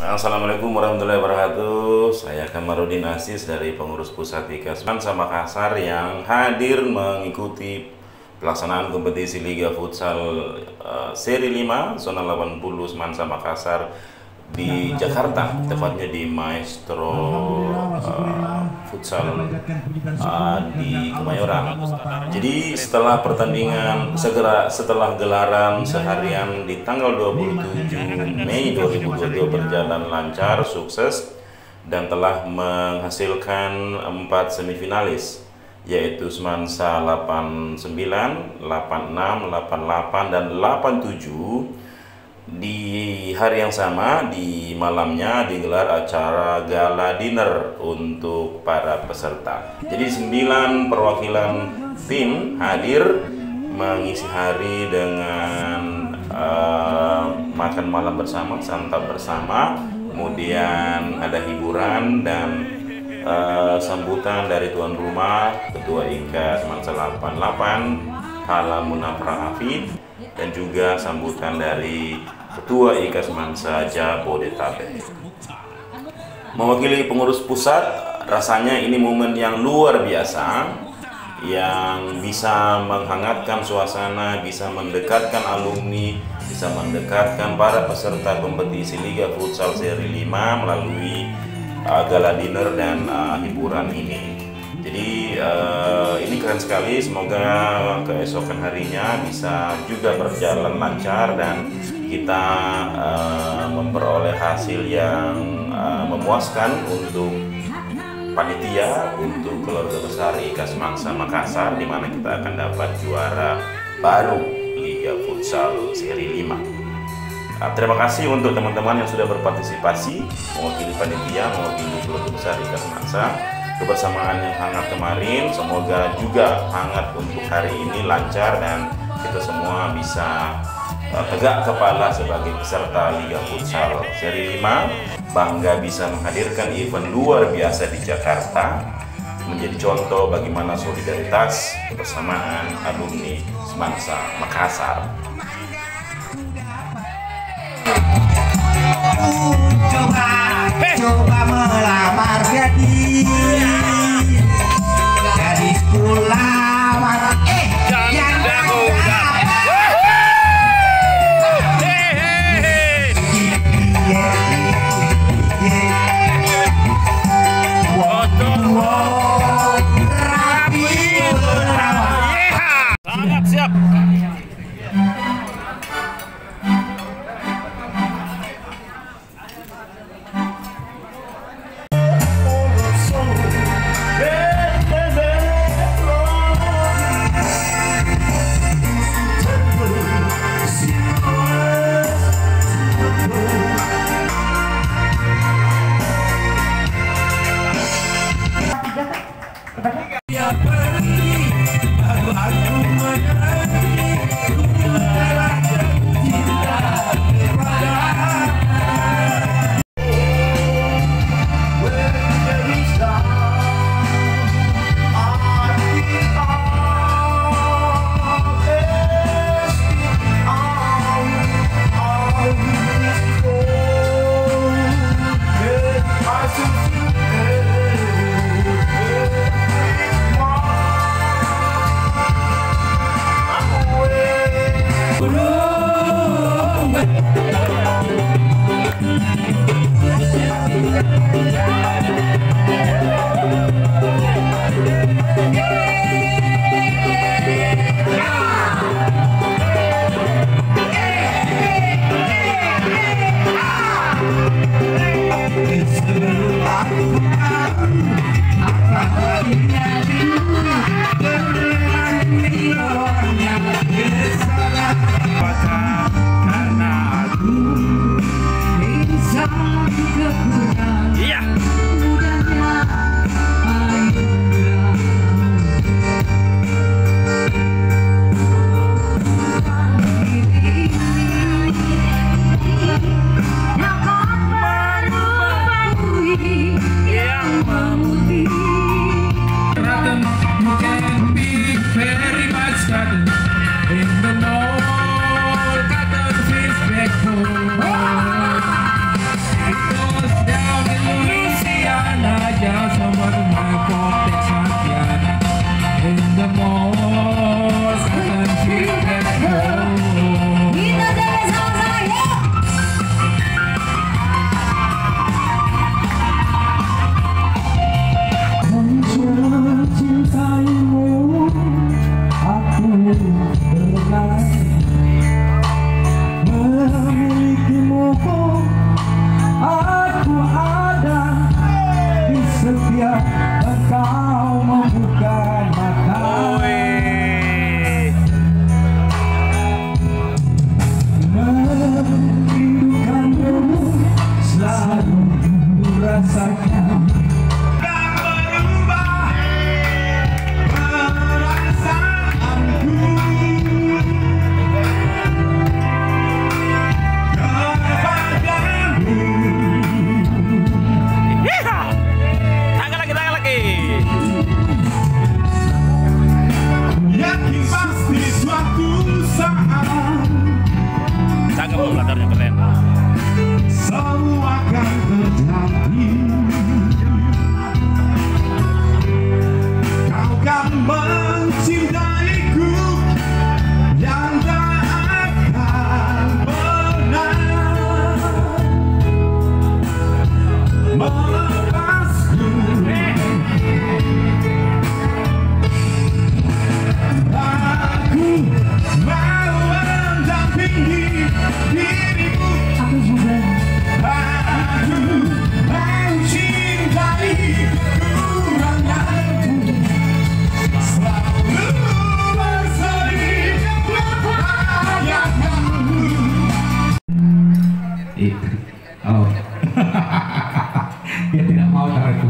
Assalamualaikum warahmatullahi wabarakatuh. Saya Kamarudin Aziz dari pengurus pusat IKAS Semansa Makassar yang hadir mengikuti pelaksanaan kompetisi Liga Futsal Seri 5 Zona 80 Semansa Makassar di Jakarta, tepatnya di Maestro Futsal di Kemayoran. Jadi setelah pertandingan, setelah gelaran seharian di tanggal 27 Mei 2022 berjalan lancar, sukses, dan telah menghasilkan 4 semifinalis, yaitu Semansa 89, 86, 88, dan 87. Di hari yang sama, di malamnya digelar acara gala dinner untuk para peserta. Jadi 9 perwakilan tim hadir mengisi hari dengan makan malam bersama, santap bersama, kemudian ada hiburan dan sambutan dari tuan rumah, Ketua IKAS Semansa 88 Hala Munafra Hafid, dan juga sambutan dari Ketua IKAS Semansa Jabodetabek. Mewakili pengurus pusat, rasanya ini momen yang luar biasa, yang bisa menghangatkan suasana, bisa mendekatkan alumni, bisa mendekatkan para peserta kompetisi Liga Futsal Seri 5 melalui gala dinner dan hiburan ini. Jadi ini keren sekali, semoga keesokan harinya bisa juga berjalan lancar dan kita memperoleh hasil yang memuaskan untuk panitia, untuk keluarga besar IKAS Semansa Makassar, di mana kita akan dapat juara baru Liga Futsal Seri 5. Terima kasih untuk teman-teman yang sudah berpartisipasi, mewakili panitia, mewakili keluarga besar IKAS Semansa. Kebersamaan yang hangat kemarin, semoga juga hangat untuk hari ini, lancar, dan kita semua bisa tegak kepala sebagai peserta Liga Futsal Seri 5, bangga bisa menghadirkan event luar biasa di Jakarta, menjadi contoh bagaimana solidaritas kebersamaan alumni Semansa Makassar. Coba melamar gadis pulang yang sangat siap. Iya.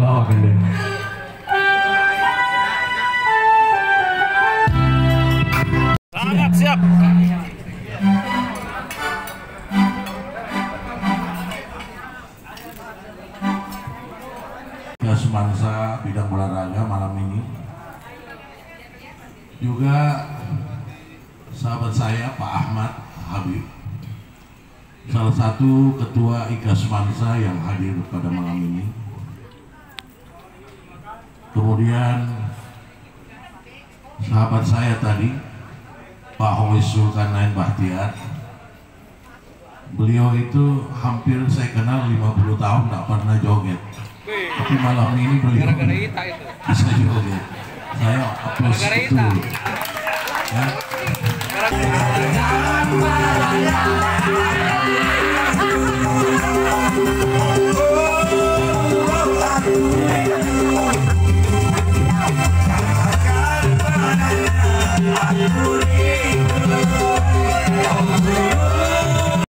lawak ini. Sangat siap. Ya, semansa bidang olahraga malam ini juga sahabat saya Pak Ahmad Habib, salah satu ketua IKA Semansa yang hadir pada malam ini. Kemudian sahabat saya tadi Pak Hois Zulkarnain Bahtiar, beliau itu hampir saya kenal 50 tahun tidak pernah joget, tapi malam ini beliau bisa joget. Saya aplaus betul ya.